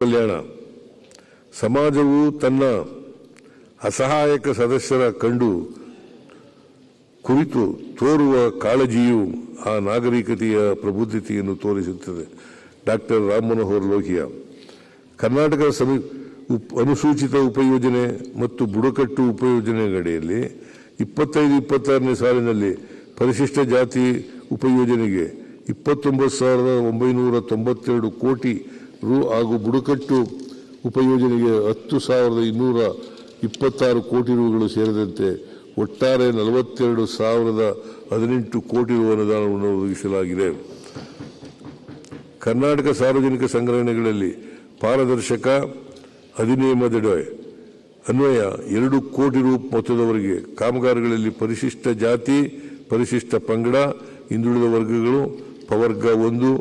ಕಲ್ಯಾಣ ಸಮಾಜವು ತನ್ನ ಅಸಹಾಯಕ ಸದಸ್ಯರ ಕುರಿತು ತೋರುವ ಕಾಳಜಿಯು ಆ ನಾಗರಿಕತೆಯ ಪ್ರಬುದ್ಧತೆಯನ್ನು ತೋರಿಸುತ್ತದೆ. ಡಾಕ್ಟರ್ ರಾಮ್ ಮನೋಹರ್ ಲೋಹಿಯಾ. ಕರ್ನಾಟಕ ಅನುಸೂಚಿತ ಉಪಯೋಜನೆ ಮತ್ತು ಬುಡಕಟ್ಟು ಉಪಯೋಜನೆಗಡಿಯಲ್ಲಿ 25-26ನೇ ಸಾಲಿನಲ್ಲಿ ಪರಿಶಿಷ್ಟ ಜಾತಿ ಉಪಯೋಜನೆಗೆ 29,992 ಕೋಟಿ ರು ಹಾಗೂ ಬುಡಕಟ್ಟು ಉಪಯೋಜನೆಗೆ 10,226 ಕೋಟಿ ರುಗಳು ಸೇರಿದಂತೆ ಒಟ್ಟಾರೆ 42,018 ಕೋಟಿ ರು ಅನುದಾನವನ್ನು ಒದಗಿಸಲಾಗಿದೆ. ಕರ್ನಾಟಕ ಸಾರ್ವಜನಿಕ ಸಂಗ್ರಹಣೆಗಳಲ್ಲಿ ಪಾರದರ್ಶಕ ಅಧಿನಿಯಮದಡಿ ಅನ್ವಯ 2 ಕೋಟಿ ರು ಮೊತ್ತದವರೆಗೆ ಕಾಮಗಾರಿಗಳಲ್ಲಿ ಪರಿಶಿಷ್ಟ ಜಾತಿ, ಪರಿಶಿಷ್ಟ ಪಂಗಡ, ಹಿಂದುಳಿದ ವರ್ಗಗಳು, ಪವರ್ಗ 1,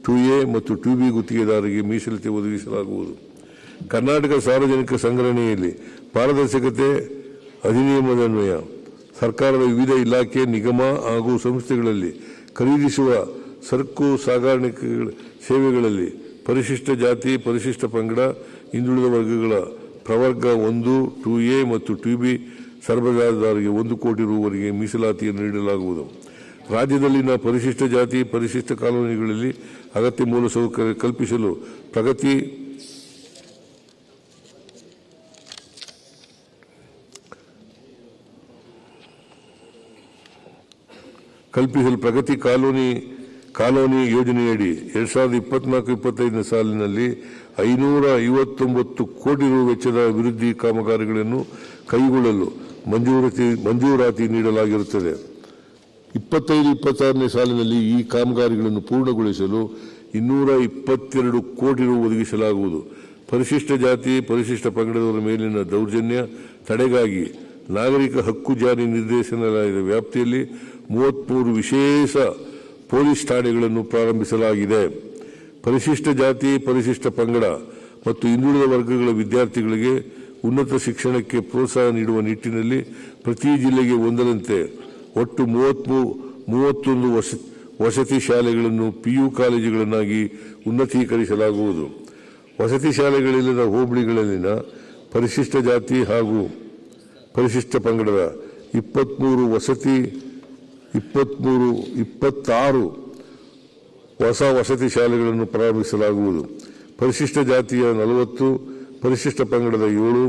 2A ಮತ್ತು 2B ಗುತ್ತಿಗೆದಾರರಿಗೆ ಮೀಸಲತಿ ಒದಗಿಸಲಾಗುವುದು. ಕರ್ನಾಟಕ ಸಾರ್ವಜನಿಕ ಸಂಗ್ರಹಣೆಯಲ್ಲಿ ಪಾರದರ್ಶಕತೆ ಅಧಿನಿಯಮದನ್ವಯ ಸರ್ಕಾರದ ವಿವಿಧ ಇಲಾಖೆ, ನಿಗಮ ಹಾಗೂ ಸಂಸ್ಥೆಗಳಲ್ಲಿ ಖರೀದಿಸುವ ಸರಕು ಸಾಗಣೆ ಸೇವೆಗಳಲ್ಲಿ ಪರಿಶಿಷ್ಟ ಜಾತಿ, ಪರಿಶಿಷ್ಟ ಪಂಗಡ, ಹಿಂದುಳಿದ ವರ್ಗಗಳ ಪ್ರವರ್ಗ 1, 2A ಮತ್ತು 2B ಸರಬರಾಜುದಾರರಿಗೆ 1 ಕೋಟಿ ರುವರೆಗೆ ಮೀಸಲಾತಿಯನ್ನು ನೀಡಲಾಗುವುದು. ರಾಜ್ಯದಲ್ಲಿನ ಪರಿಶಿಷ್ಟ ಜಾತಿ, ಪರಿಶಿಷ್ಟ ಕಾಲೋನಿಗಳಲ್ಲಿ ಅಗತ್ಯ ಮೂಲಸೌಕರ್ಯ ಕಲ್ಪಿಸಲು ಪ್ರಗತಿ ಕಾಲೋನಿ ಯೋಜನೆಯಡಿ 2024-25ನೇ ಸಾಲಿನಲ್ಲಿ 559 ಕೋಟಿ ರು ವೆಚ್ಚದ ಅಭಿವೃದ್ಧಿ ಕಾಮಗಾರಿಗಳನ್ನು ಕೈಗೊಳ್ಳಲು ಮಂಜೂರಾತಿ ನೀಡಲಾಗಿರುತ್ತದೆ. 25-26ನೇ ಸಾಲಿನಲ್ಲಿ ಈ ಕಾಮಗಾರಿಗಳನ್ನು ಪೂರ್ಣಗೊಳಿಸಲು 222 ಕೋಟಿ ರು ಒದಗಿಸಲಾಗುವುದು. ಪರಿಶಿಷ್ಟ ಜಾತಿ, ಪರಿಶಿಷ್ಟ ಪಂಗಡದವರ ಮೇಲಿನ ದೌರ್ಜನ್ಯ ತಡೆಗಾಗಿ ನಾಗರಿಕ ಹಕ್ಕು ಜಾರಿ ನಿರ್ದೇಶನಾಲಯದ ವ್ಯಾಪ್ತಿಯಲ್ಲಿ 33 ವಿಶೇಷ ಪೊಲೀಸ್ ಠಾಣೆಗಳನ್ನು ಪ್ರಾರಂಭಿಸಲಾಗಿದೆ. ಪರಿಶಿಷ್ಟ ಜಾತಿ, ಪರಿಶಿಷ್ಟ ಪಂಗಡ ಮತ್ತು ಹಿಂದುಳಿದ ವರ್ಗಗಳ ವಿದ್ಯಾರ್ಥಿಗಳಿಗೆ ಉನ್ನತ ಶಿಕ್ಷಣಕ್ಕೆ ಪ್ರೋತ್ಸಾಹ ನೀಡುವ ನಿಟ್ಟಿನಲ್ಲಿ ಪ್ರತಿ ಜಿಲ್ಲೆಗೆ ಒಂದರಂತೆ ಒಟ್ಟು 31 ವಸತಿ ಶಾಲೆಗಳನ್ನು PU ಕಾಲೇಜುಗಳನ್ನಾಗಿ ಉನ್ನತೀಕರಿಸಲಾಗುವುದು. ವಸತಿ ಶಾಲೆಗಳಿಲ್ಲದ ಹೋಬಳಿಗಳಲ್ಲಿನ ಪರಿಶಿಷ್ಟ ಜಾತಿ ಹಾಗೂ ಪರಿಶಿಷ್ಟ ಪಂಗಡದ 26 ಹೊಸ ವಸತಿ ಶಾಲೆಗಳನ್ನು ಪ್ರಾರಂಭಿಸಲಾಗುವುದು. ಪರಿಶಿಷ್ಟ ಜಾತಿಯ 40, ಪರಿಶಿಷ್ಟ ಪಂಗಡದ 7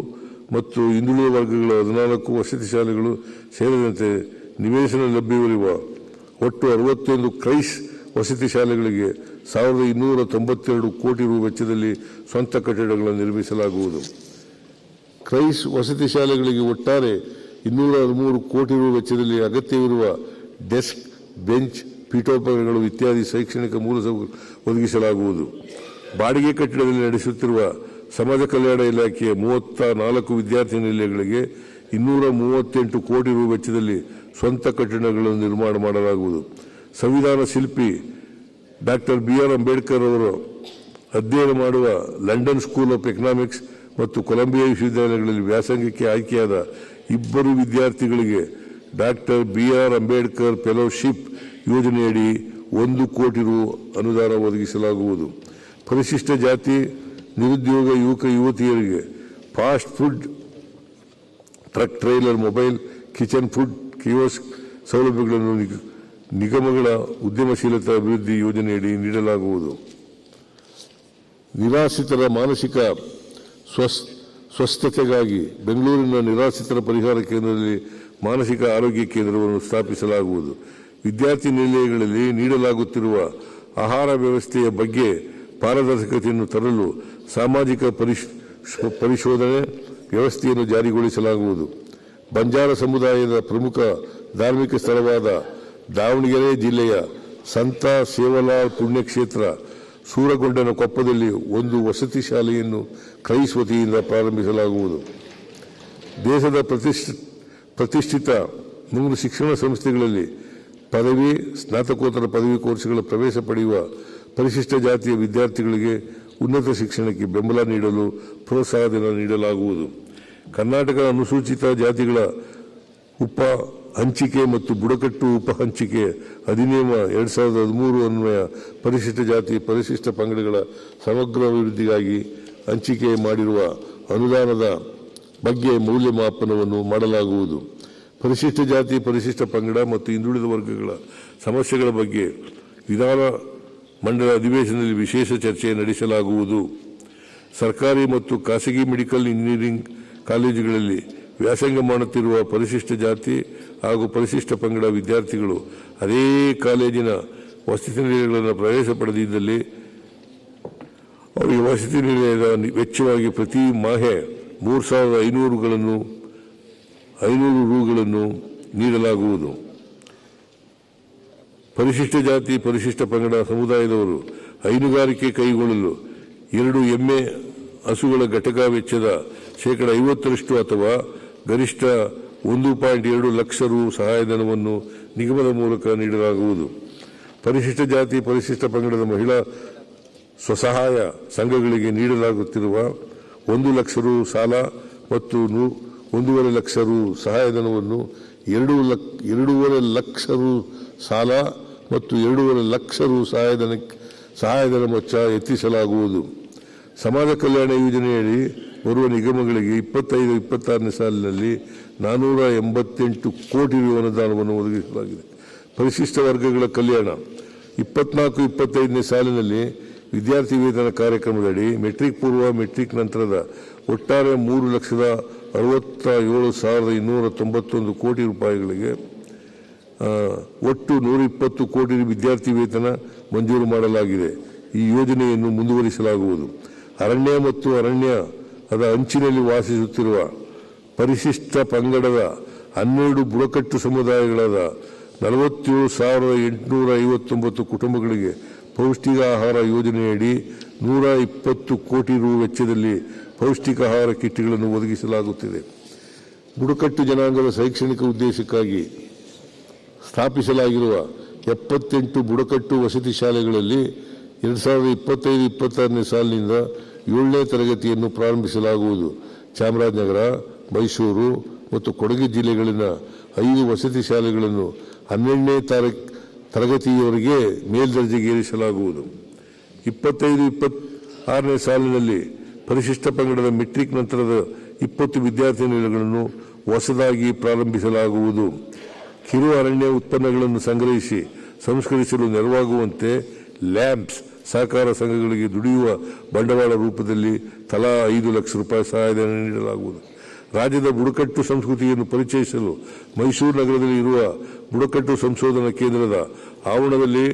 ಮತ್ತು ಹಿಂದುಳಿದ ವರ್ಗಗಳ 14 ವಸತಿ ಶಾಲೆಗಳು ಸೇರಿದಂತೆ ನಿವೇಶನ ಲಭ್ಯವಿರುವ ಒಟ್ಟು 61 ಕ್ರೈಸ್ ವಸತಿ ಶಾಲೆಗಳಿಗೆ 1,292 ಕೋಟಿ ರು ವೆಚ್ಚದಲ್ಲಿ ಸ್ವಂತ ಕಟ್ಟಡಗಳನ್ನು ನಿರ್ಮಿಸಲಾಗುವುದು. ಕ್ರೈಸ್ ವಸತಿ ಶಾಲೆಗಳಿಗೆ ಒಟ್ಟಾರೆ 213 ಕೋಟಿ ರು ವೆಚ್ಚದಲ್ಲಿ ಅಗತ್ಯವಿರುವ ಡೆಸ್ಕ್, ಬೆಂಚ್, ಪೀಠೋಪಕರಣಗಳು ಇತ್ಯಾದಿ ಶೈಕ್ಷಣಿಕ ಮೂಲಸೌಕರ್ಯ ಒದಗಿಸಲಾಗುವುದು. ಬಾಡಿಗೆ ಕಟ್ಟಡದಲ್ಲಿ ನಡೆಸುತ್ತಿರುವ ಸಮಾಜ ಕಲ್ಯಾಣ ಇಲಾಖೆಯ 34 ವಿದ್ಯಾರ್ಥಿ ನಿಲಯಗಳಿಗೆ 238 ಕೋಟಿ ರು ವೆಚ್ಚದಲ್ಲಿ ಸ್ವಂತ ಕಟ್ಟಡಗಳನ್ನು ನಿರ್ಮಾಣ ಮಾಡಲಾಗುವುದು. ಸಂವಿಧಾನ ಶಿಲ್ಪಿ ಡಾಕ್ಟರ್ BR ಅಂಬೇಡ್ಕರ್ ಅವರು ಅಧ್ಯಯನ ಮಾಡುವ ಲಂಡನ್ ಸ್ಕೂಲ್ ಆಫ್ ಎಕನಾಮಿಕ್ಸ್ ಮತ್ತು ಕೊಲಂಬಿಯಾ ವಿಶ್ವವಿದ್ಯಾಲಯಗಳಲ್ಲಿ ವ್ಯಾಸಂಗಕ್ಕೆ ಆಯ್ಕೆಯಾದ 2 ವಿದ್ಯಾರ್ಥಿಗಳಿಗೆ ಡಾಕ್ಟರ್ BR ಅಂಬೇಡ್ಕರ್ ಫೆಲೋಶಿಪ್ ಯೋಜನೆಯಡಿ 1 ಕೋಟಿ ರು ಅನುದಾನ ಒದಗಿಸಲಾಗುವುದು. ಪರಿಶಿಷ್ಟ ಜಾತಿ ನಿರುದ್ಯೋಗ ಯುವಕ ಯುವತಿಯರಿಗೆ fast food truck, trailer, mobile, kitchen food kiosk ಸೌಲಭ್ಯಗಳನ್ನು ನಿಗಮಗಳ ಉದ್ಯಮಶೀಲತಾ ಅಭಿವೃದ್ಧಿ ಯೋಜನೆಯಡಿ ನೀಡಲಾಗುವುದು. ನಿರಾಶ್ರಿತರ ಮಾನಸಿಕ ಸ್ವಸ್ಥತೆಗಾಗಿ ಬೆಂಗಳೂರಿನ ನಿರಾಶ್ರಿತರ ಪರಿಹಾರ ಕೇಂದ್ರದಲ್ಲಿ ಮಾನಸಿಕ ಆರೋಗ್ಯ ಕೇಂದ್ರವನ್ನು ಸ್ಥಾಪಿಸಲಾಗುವುದು. ವಿದ್ಯಾರ್ಥಿ ನಿಲಯಗಳಲ್ಲಿ ನೀಡಲಾಗುತ್ತಿರುವ ಆಹಾರ ವ್ಯವಸ್ಥೆಯ ಬಗ್ಗೆ ಪಾರದರ್ಶಕತೆಯನ್ನು ತರಲು ಸಾಮಾಜಿಕ ಪರಿಶೋಧನೆ ವ್ಯವಸ್ಥೆಯನ್ನು ಜಾರಿಗೊಳಿಸಲಾಗುವುದು. ಬಂಜಾರ ಸಮುದಾಯದ ಪ್ರಮುಖ ಧಾರ್ಮಿಕ ಸ್ಥಳವಾದ ದಾವಣಗೆರೆ ಜಿಲ್ಲೆಯ ಸಂತ ಸೇವಲಾಲ್ ಪುಣ್ಯಕ್ಷೇತ್ರ ಸೂರಗೊಂಡನ ಕೊಪ್ಪದಲ್ಲಿ 1 ವಸತಿ ಶಾಲೆಯನ್ನು ಕ್ರೈಸ್ ವತಿಯಿಂದ ಪ್ರಾರಂಭಿಸಲಾಗುವುದು. ದೇಶದ ಪ್ರತಿಷ್ಠಿತ 3 ಶಿಕ್ಷಣ ಸಂಸ್ಥೆಗಳಲ್ಲಿ ಪದವಿ, ಸ್ನಾತಕೋತ್ತರ ಪದವಿ ಕೋರ್ಸ್ಗಳ ಪ್ರವೇಶ ಪಡೆಯುವ ಪರಿಶಿಷ್ಟ ಜಾತಿಯ ವಿದ್ಯಾರ್ಥಿಗಳಿಗೆ ಉನ್ನತ ಶಿಕ್ಷಣಕ್ಕೆ ಬೆಂಬಲ ನೀಡಲು ಪ್ರೋತ್ಸಾಹಧನ ನೀಡಲಾಗುವುದು. ಕರ್ನಾಟಕ ಅನುಸೂಚಿತ ಜಾತಿಗಳ ಹಂಚಿಕೆ ಮತ್ತು ಬುಡಕಟ್ಟು ಉಪಹಂಚಿಕೆ ಅಧಿನಿಯಮ 2013 ಅನ್ವಯ ಪರಿಶಿಷ್ಟ ಜಾತಿ ಪರಿಶಿಷ್ಟ ಪಂಗಡಗಳ ಸಮಗ್ರ ಅಭಿವೃದ್ಧಿಗಾಗಿ ಹಂಚಿಕೆ ಮಾಡಿರುವ ಅನುದಾನದ ಬಗ್ಗೆ ಮೌಲ್ಯಮಾಪನವನ್ನು ಮಾಡಲಾಗುವುದು. ಪರಿಶಿಷ್ಟ ಜಾತಿ ಪರಿಶಿಷ್ಟ ಪಂಗಡ ಮತ್ತು ಹಿಂದುಳಿದ ವರ್ಗಗಳ ಸಮಸ್ಯೆಗಳ ಬಗ್ಗೆ ವಿಧಾನ ಮಂಡಲ ಅಧಿವೇಶನದಲ್ಲಿ ವಿಶೇಷ ಚರ್ಚೆ ನಡೆಸಲಾಗುವುದು. ಸರ್ಕಾರಿ ಮತ್ತು ಖಾಸಗಿ ಮೆಡಿಕಲ್ ಇಂಜಿನಿಯರಿಂಗ್ ಕಾಲೇಜುಗಳಲ್ಲಿ ವ್ಯಾಸಂಗ ಮಾಡುತ್ತಿರುವ ಪರಿಶಿಷ್ಟ ಜಾತಿ ಹಾಗೂ ಪರಿಶಿಷ್ಟ ಪಂಗಡ ವಿದ್ಯಾರ್ಥಿಗಳು ಅದೇ ಕಾಲೇಜಿನ ವಸತಿ ನಿಲಯಗಳನ್ನು ಪ್ರವೇಶ ಪಡೆದಿದ್ದಲ್ಲಿ ಅವರಿಗೆ ವಸತಿ ನಿಲಯದ ವೆಚ್ಚವಾಗಿ ಪ್ರತಿ ಮಾಹೆ 3,500 ರೂಗಳನ್ನು ನೀಡಲಾಗುವುದು. ಪರಿಶಿಷ್ಟ ಜಾತಿ ಪರಿಶಿಷ್ಟ ಪಂಗಡ ಸಮುದಾಯದವರು ಹೈನುಗಾರಿಕೆ ಕೈಗೊಳ್ಳಲು 2 ಎಮ್ಮೆ ಹಸುಗಳ ಘಟಕ ವೆಚ್ಚದ 50% ಅಥವಾ ಗರಿಷ್ಠ 1.2 ಲಕ್ಷ ರು ಸಹಾಯಧನವನ್ನು ನಿಗಮದ ಮೂಲಕ ನೀಡಲಾಗುವುದು. ಪರಿಶಿಷ್ಟ ಜಾತಿ ಪರಿಶಿಷ್ಟ ಪಂಗಡದ ಮಹಿಳಾ ಸ್ವಸಹಾಯ ಸಂಘಗಳಿಗೆ ನೀಡಲಾಗುತ್ತಿರುವ 1 ಲಕ್ಷ ರು ಸಾಲ ಮತ್ತು 1.5 ಲಕ್ಷ ರು ಸಹಾಯಧನವನ್ನು 2.5 ಲಕ್ಷ ರು ಸಾಲ ಮತ್ತು 2.5 ಲಕ್ಷ ರು ಸಹಾಯಧನ ಮೊತ್ತ ಎತ್ತಿಸಲಾಗುವುದು. ಸಮಾಜ ಕಲ್ಯಾಣ ಯೋಜನೆಯಡಿ ಬರುವ ನಿಗಮಗಳಿಗೆ 25-26ನೇ ಸಾಲಿನಲ್ಲಿ 488 ಕೋಟಿ ರು ಅನುದಾನವನ್ನು ಒದಗಿಸಲಾಗಿದೆ. ಪರಿಶಿಷ್ಟ ವರ್ಗಗಳ ಕಲ್ಯಾಣ 24-25ನೇ ಸಾಲಿನಲ್ಲಿ ವಿದ್ಯಾರ್ಥಿ ವೇತನ ಕಾರ್ಯಕ್ರಮದಡಿ ಮೆಟ್ರಿಕ್ ಪೂರ್ವ ಮೆಟ್ರಿಕ್ ನಂತರದ ಒಟ್ಟಾರೆ 3,67,291 ಕೋಟಿ ರೂಪಾಯಿಗಳಿಗೆ ಒಟ್ಟು 120 ಕೋಟಿ ವಿದ್ಯಾರ್ಥಿ ವೇತನ ಮಂಜೂರು ಮಾಡಲಾಗಿದೆ. ಈ ಯೋಜನೆಯನ್ನು ಮುಂದುವರಿಸಲಾಗುವುದು. ಅರಣ್ಯ ಮತ್ತು ಅರಣ್ಯದ ಅಂಚಿನಲ್ಲಿ ವಾಸಿಸುತ್ತಿರುವ ಪರಿಶಿಷ್ಟ ಪಂಗಡದ 12 ಬುಡಕಟ್ಟು ಸಮುದಾಯಗಳಾದ 47,859 ಕುಟುಂಬಗಳಿಗೆ ಪೌಷ್ಟಿಕ ಆಹಾರ ಯೋಜನೆಯಡಿ 120 ಕೋಟಿ ರು ವೆಚ್ಚದಲ್ಲಿ ಪೌಷ್ಟಿಕ ಆಹಾರ ಕಿಟ್ಗಳನ್ನು ಒದಗಿಸಲಾಗುತ್ತಿದೆ. ಬುಡಕಟ್ಟು ಜನಾಂಗದ ಶೈಕ್ಷಣಿಕ ಉದ್ದೇಶಕ್ಕಾಗಿ ಸ್ಥಾಪಿಸಲಾಗಿರುವ 78 ಬುಡಕಟ್ಟು ವಸತಿ ಶಾಲೆಗಳಲ್ಲಿ 2025-26ನೇ ಸಾಲಿನಿಂದ 7ನೇ ತರಗತಿಯನ್ನು ಪ್ರಾರಂಭಿಸಲಾಗುವುದು. ಚಾಮರಾಜನಗರ, ಮೈಸೂರು ಮತ್ತು ಕೊಡಗು ಜಿಲ್ಲೆಗಳಿನ 5 ವಸತಿ ಶಾಲೆಗಳನ್ನು 12ನೇ ತರಗತಿಯವರೆಗೆ ಮೇಲ್ದರ್ಜೆಗೇರಿಸಲಾಗುವುದು. 25-26ನೇ ಸಾಲಿನಲ್ಲಿ ಪರಿಶಿಷ್ಟ ಪಂಗಡದ ಮೆಟ್ರಿಕ್ ನಂತರದ 20 ವಿದ್ಯಾರ್ಥಿ ನಿಲಯಗಳನ್ನು ಹೊಸದಾಗಿ ಪ್ರಾರಂಭಿಸಲಾಗುವುದು. ಕಿರು ಅರಣ್ಯ ಉತ್ಪನ್ನಗಳನ್ನು ಸಂಗ್ರಹಿಸಿ ಸಂಸ್ಕರಿಸಲು ನೆರವಾಗುವಂತೆ ಲ್ಯಾಂಪ್ಸ್ ಸಹಕಾರ ಸಂಘಗಳಿಗೆ ದುಡಿಯುವ ಬಂಡವಾಳ ರೂಪದಲ್ಲಿ ತಲಾ 5 ಲಕ್ಷ ರೂಪಾಯಿ ಸಹಾಯಧನ ನೀಡಲಾಗುವುದು. ರಾಜ್ಯದ ಬುಡಕಟ್ಟು ಸಂಸ್ಕೃತಿಯನ್ನು ಪರಿಚಯಿಸಲು ಮೈಸೂರು ನಗರದಲ್ಲಿ ಇರುವ ಬುಡಕಟ್ಟು ಸಂಶೋಧನಾ ಕೇಂದ್ರದ ಆವರಣದಲ್ಲಿ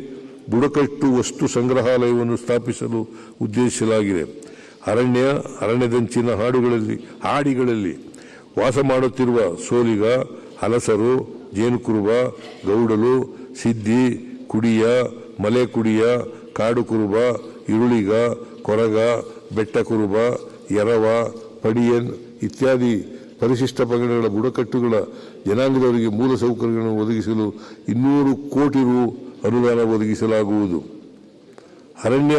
ಬುಡಕಟ್ಟು ವಸ್ತು ಸಂಗ್ರಹಾಲಯವನ್ನು ಸ್ಥಾಪಿಸಲು ಉದ್ದೇಶಿಸಲಾಗಿದೆ. ಅರಣ್ಯದಂಚಿನ ಹಾಡಿಗಳಲ್ಲಿ ವಾಸ ಮಾಡುತ್ತಿರುವ ಸೋಲಿಗ, ಹಲಸರು, ಜೇನುಕುರುಬ, ಗೌಡಲು, ಸಿದ್ದಿ, ಕುಡಿಯ, ಮಲೆಕುಡಿಯ, ಕಾಡು ಕುರುಬ, ಇರುಳಿಗ, ಕೊರಗ, ಬೆಟ್ಟ ಕುರುಬ, ಎರವ, ಪಡಿಯನ್ ಇತ್ಯಾದಿ ಪರಿಶಿಷ್ಟ ಪಂಗಡಗಳ ಬುಡಕಟ್ಟುಗಳ ಜನಾಂಗದವರಿಗೆ ಮೂಲ ಸೌಕರ್ಯಗಳನ್ನು ಒದಗಿಸಲು 200 ಕೋಟಿ ರು ಅನುದಾನ ಒದಗಿಸಲಾಗುವುದು. ಅರಣ್ಯ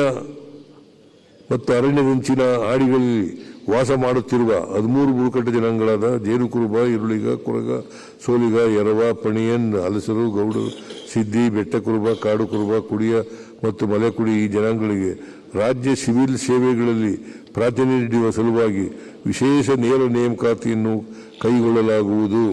ಮತ್ತು ಅರಣ್ಯದಂಚಿನ ಹಾಡಿಗಳಲ್ಲಿ ವಾಸ ಮಾಡುತ್ತಿರುವ 13 ಬುಡಕಟ್ಟು ಜನಾಂಗಗಳಾದ ಜೇನುಕುರುಬ, ಇರುಳಿಗ, ಕೊರಗ, ಸೋಲಿಗ, ಎರವ, ಪಣಿಯನ್, ಹಲಸರು, ಗೌಡರು, ಸಿದ್ದಿ, ಬೆಟ್ಟ ಕುರುಬ, ಕಾಡು ಕುರುಬ, ಕುಡಿಯ ಮತ್ತು ಮಲೆಕುಡಿ ಈ ಜನಾಂಗಗಳಿಗೆ ರಾಜ್ಯ ಸಿವಿಲ್ ಸೇವೆಗಳಲ್ಲಿ ಪ್ರಾತಿನಿಧ್ಯ ನೀಡುವ ಸಲುವಾಗಿ ವಿಶೇಷ ನೇರ ನೇಮಕಾತಿಯನ್ನು ಕೈಗೊಳ್ಳಲಾಗುವುದು.